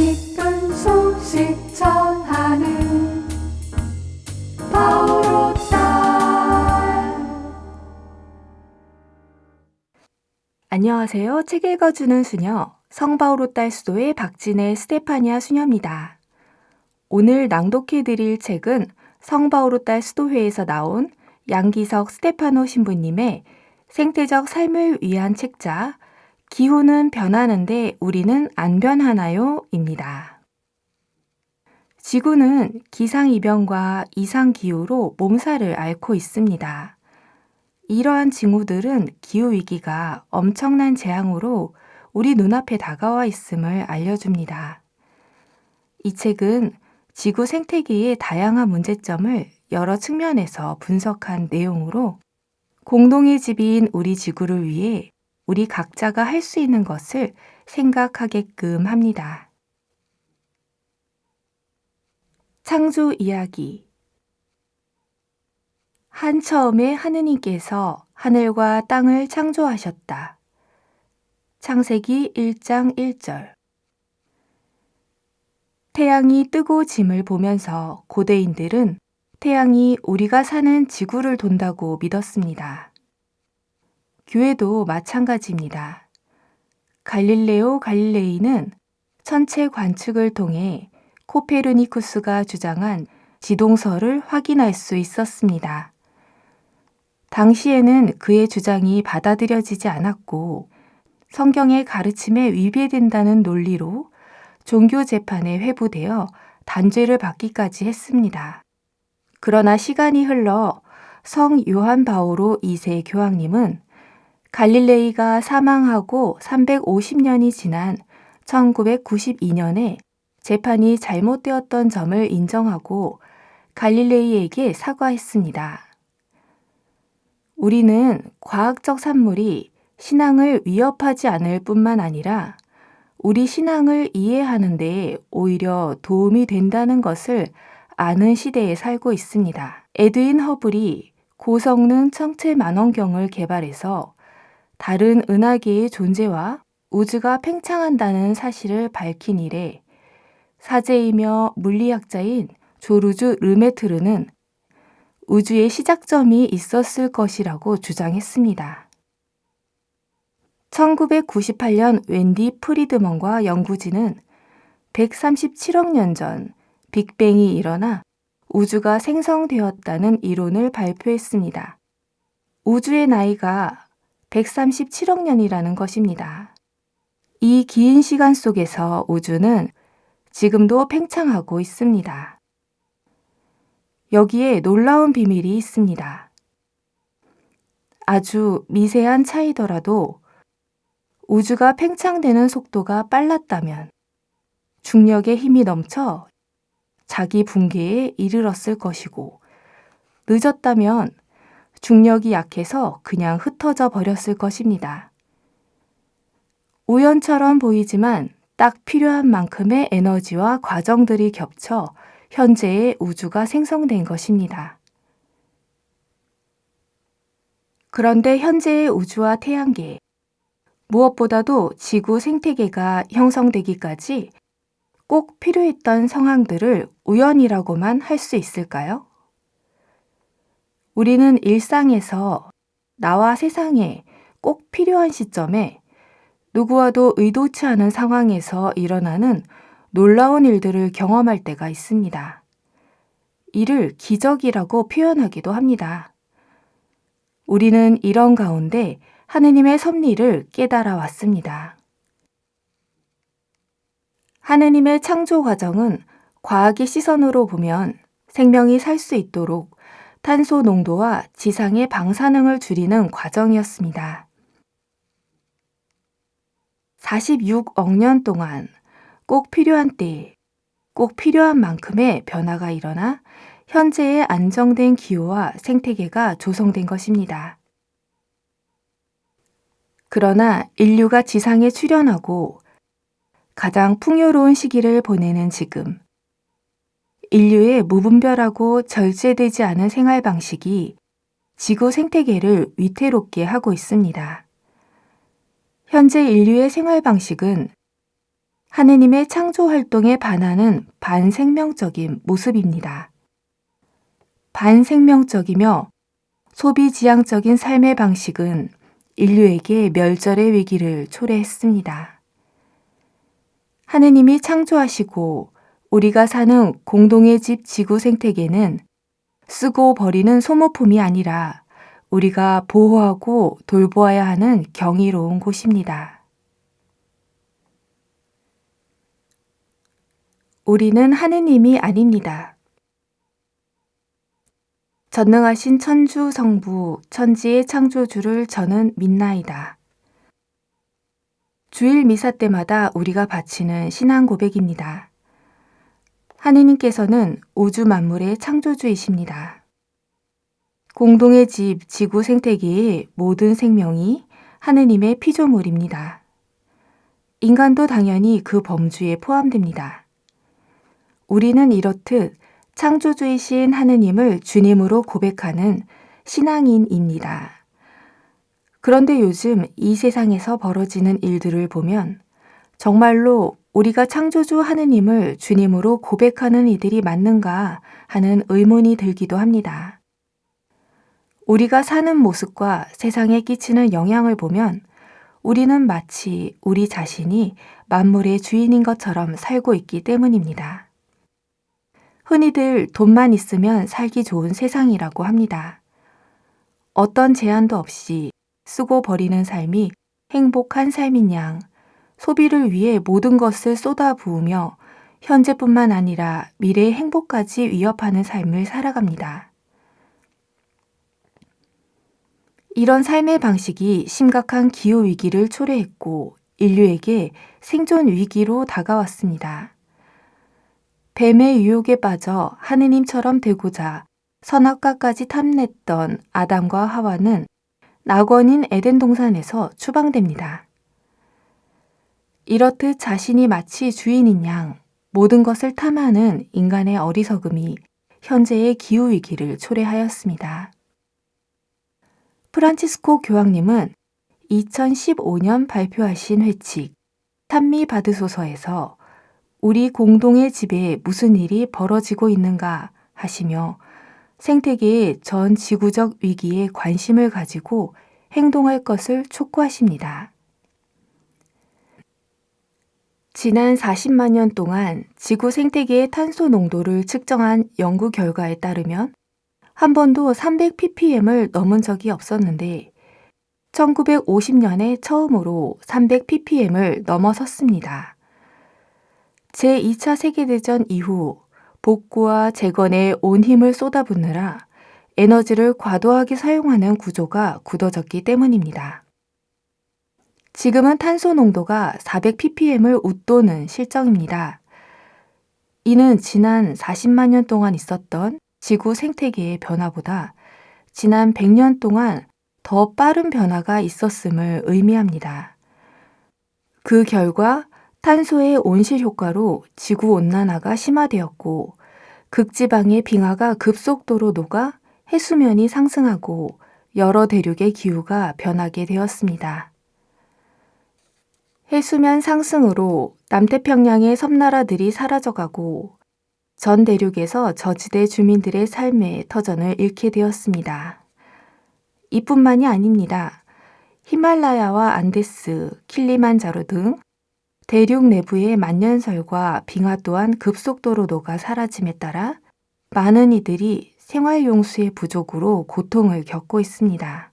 기쁜 소식 전하는 바오로 딸. 안녕하세요. 책 읽어주는 수녀, 성바오로 딸 수도의 박진의 스테파니아 수녀입니다. 오늘 낭독해드릴 책은 성바오로 딸 수도회에서 나온 양기석 스테파노 신부님의 생태적 삶을 위한 책자 기후는 변하는데 우리는 안 변하나요? 입니다. 지구는 기상이변과 이상기후로 몸살을 앓고 있습니다. 이러한 징후들은 기후위기가 엄청난 재앙으로 우리 눈앞에 다가와 있음을 알려줍니다. 이 책은 지구 생태계의 다양한 문제점을 여러 측면에서 분석한 내용으로 공동의 집인 우리 지구를 위해 우리 각자가 할 수 있는 것을 생각하게끔 합니다. 창조 이야기. 한처음에 하느님께서 하늘과 땅을 창조하셨다. 창세기 1장 1절. 태양이 뜨고 짐을 보면서 고대인들은 태양이 우리가 사는 지구를 돈다고 믿었습니다. 교회도 마찬가지입니다. 갈릴레오 갈릴레이는 천체 관측을 통해 코페르니쿠스가 주장한 지동설을 확인할 수 있었습니다. 당시에는 그의 주장이 받아들여지지 않았고 성경의 가르침에 위배된다는 논리로 종교 재판에 회부되어 단죄를 받기까지 했습니다. 그러나 시간이 흘러 성 요한 바오로 2세 교황님은 갈릴레이가 사망하고 350년이 지난 1992년에 재판이 잘못되었던 점을 인정하고 갈릴레이에게 사과했습니다. 우리는 과학적 산물이 신앙을 위협하지 않을 뿐만 아니라 우리 신앙을 이해하는 데 오히려 도움이 된다는 것을 아는 시대에 살고 있습니다. 에드윈 허블이 고성능 청체 만원경을 개발해서 다른 은하계의 존재와 우주가 팽창한다는 사실을 밝힌 이래 사제이며 물리학자인 조르주 르메트르는 우주의 시작점이 있었을 것이라고 주장했습니다. 1998년 웬디 프리드먼과 연구진은 137억 년 전 빅뱅이 일어나 우주가 생성되었다는 이론을 발표했습니다. 우주의 나이가 137억 년이라는 것입니다. 이 긴 시간 속에서 우주는 지금도 팽창하고 있습니다. 여기에 놀라운 비밀이 있습니다. 아주 미세한 차이더라도 우주가 팽창되는 속도가 빨랐다면 중력의 힘이 넘쳐 자기 붕괴에 이르렀을 것이고 늦었다면 중력이 약해서 그냥 흩어져 버렸을 것입니다. 우연처럼 보이지만 딱 필요한 만큼의 에너지와 과정들이 겹쳐 현재의 우주가 생성된 것입니다. 그런데 현재의 우주와 태양계, 무엇보다도 지구 생태계가 형성되기까지 꼭 필요했던 상황들을 우연이라고만 할 수 있을까요? 우리는 일상에서 나와 세상에 꼭 필요한 시점에 누구와도 의도치 않은 상황에서 일어나는 놀라운 일들을 경험할 때가 있습니다. 이를 기적이라고 표현하기도 합니다. 우리는 이런 가운데 하느님의 섭리를 깨달아 왔습니다. 하느님의 창조 과정은 과학의 시선으로 보면 생명이 살 수 있도록 탄소 농도와 지상의 방사능을 줄이는 과정이었습니다. 46억 년 동안 꼭 필요한 때에 꼭 필요한 만큼의 변화가 일어나 현재의 안정된 기후와 생태계가 조성된 것입니다. 그러나 인류가 지상에 출현하고 가장 풍요로운 시기를 보내는 지금, 인류의 무분별하고 절제되지 않은 생활 방식이 지구 생태계를 위태롭게 하고 있습니다. 현재 인류의 생활 방식은 하느님의 창조 활동에 반하는 반생명적인 모습입니다. 반생명적이며 소비지향적인 삶의 방식은 인류에게 멸절의 위기를 초래했습니다. 하느님이 창조하시고 우리가 사는 공동의 집 지구 생태계는 쓰고 버리는 소모품이 아니라 우리가 보호하고 돌보아야 하는 경이로운 곳입니다. 우리는 하느님이 아닙니다. 전능하신 천주 성부 천지의 창조주를 저는 믿나이다. 주일 미사 때마다 우리가 바치는 신앙 고백입니다. 하느님께서는 우주 만물의 창조주이십니다. 공동의 집 지구 생태계의 모든 생명이 하느님의 피조물입니다. 인간도 당연히 그 범주에 포함됩니다. 우리는 이렇듯 창조주이신 하느님을 주님으로 고백하는 신앙인입니다. 그런데 요즘 이 세상에서 벌어지는 일들을 보면 정말로 우리가 창조주 하느님을 주님으로 고백하는 이들이 맞는가 하는 의문이 들기도 합니다. 우리가 사는 모습과 세상에 끼치는 영향을 보면 우리는 마치 우리 자신이 만물의 주인인 것처럼 살고 있기 때문입니다. 흔히들 돈만 있으면 살기 좋은 세상이라고 합니다. 어떤 제한도 없이 쓰고 버리는 삶이 행복한 삶인 양, 소비를 위해 모든 것을 쏟아부으며 현재뿐만 아니라 미래의 행복까지 위협하는 삶을 살아갑니다. 이런 삶의 방식이 심각한 기후위기를 초래했고 인류에게 생존 위기로 다가왔습니다. 뱀의 유혹에 빠져 하느님처럼 되고자 선악과까지 탐냈던 아담과 하와는 낙원인 에덴 동산에서 추방됩니다. 이렇듯 자신이 마치 주인인 양 모든 것을 탐하는 인간의 어리석음이 현재의 기후위기를 초래하였습니다. 프란치스코 교황님은 2015년 발표하신 회칙 찬미 받으소서에서 우리 공동의 집에 무슨 일이 벌어지고 있는가 하시며 생태계의 전 지구적 위기에 관심을 가지고 행동할 것을 촉구하십니다. 지난 40만 년 동안 지구 생태계의 탄소 농도를 측정한 연구 결과에 따르면 한 번도 300ppm을 넘은 적이 없었는데 1950년에 처음으로 300ppm을 넘어섰습니다. 제2차 세계대전 이후 복구와 재건에 온 힘을 쏟아붓느라 에너지를 과도하게 사용하는 구조가 굳어졌기 때문입니다. 지금은 탄소 농도가 400ppm을 웃도는 실정입니다. 이는 지난 40만 년 동안 있었던 지구 생태계의 변화보다 지난 100년 동안 더 빠른 변화가 있었음을 의미합니다. 그 결과 탄소의 온실 효과로 지구온난화가 심화되었고 극지방의 빙하가 급속도로 녹아 해수면이 상승하고 여러 대륙의 기후가 변하게 되었습니다. 해수면 상승으로 남태평양의 섬나라들이 사라져가고 전 대륙에서 저지대 주민들의 삶의 터전을 잃게 되었습니다. 이뿐만이 아닙니다. 히말라야와 안데스, 킬리만자로 등 대륙 내부의 만년설과 빙하 또한 급속도로 녹아 사라짐에 따라 많은 이들이 생활용수의 부족으로 고통을 겪고 있습니다.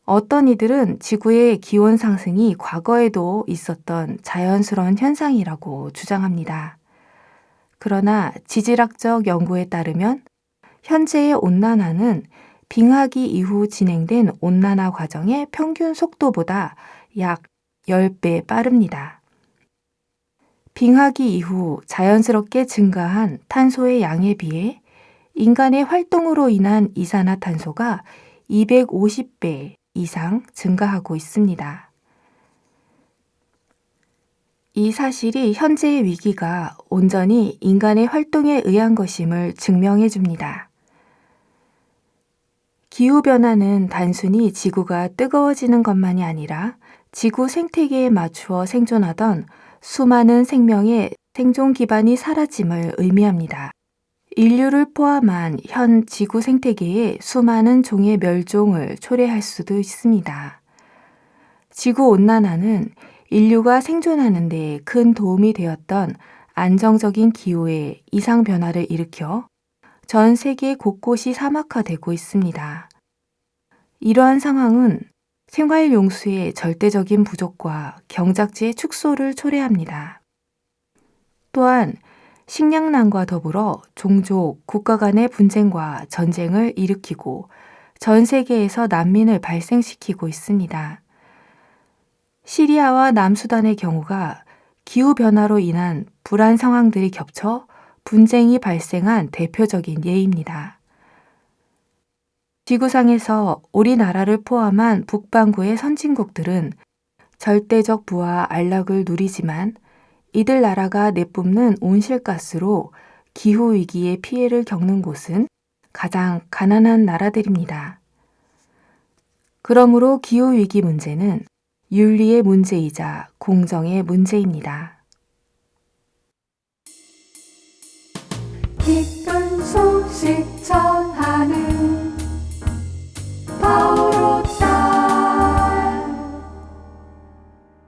어떤 이들은 지구의 기온 상승이 과거에도 있었던 자연스러운 현상이라고 주장합니다. 그러나 지질학적 연구에 따르면 현재의 온난화는 빙하기 이후 진행된 온난화 과정의 평균 속도보다 약 10배 빠릅니다. 빙하기 이후 자연스럽게 증가한 탄소의 양에 비해 인간의 활동으로 인한 이산화탄소가 250배 이상 증가하고 있습니다. 이 사실이 현재의 위기가 온전히 인간의 활동에 의한 것임을 증명해 줍니다. 기후변화는 단순히 지구가 뜨거워지는 것만이 아니라 지구 생태계에 맞추어 생존하던 수많은 생명의 생존 기반이 사라짐을 의미합니다. 인류를 포함한 현 지구 생태계의 수많은 종의 멸종을 초래할 수도 있습니다. 지구온난화는 인류가 생존하는 데 큰 도움이 되었던 안정적인 기후의 이상 변화를 일으켜 전 세계 곳곳이 사막화되고 있습니다. 이러한 상황은 생활 용수의 절대적인 부족과 경작지의 축소를 초래합니다. 또한 식량난과 더불어 종족, 국가 간의 분쟁과 전쟁을 일으키고 전 세계에서 난민을 발생시키고 있습니다. 시리아와 남수단의 경우가 기후변화로 인한 불안 상황들이 겹쳐 분쟁이 발생한 대표적인 예입니다. 지구상에서 우리나라를 포함한 북반구의 선진국들은 절대적 부와 안락을 누리지만 이들 나라가 내뿜는 온실가스로 기후위기의 피해를 겪는 곳은 가장 가난한 나라들입니다. 그러므로 기후위기 문제는 윤리의 문제이자 공정의 문제입니다. 기쁜 소식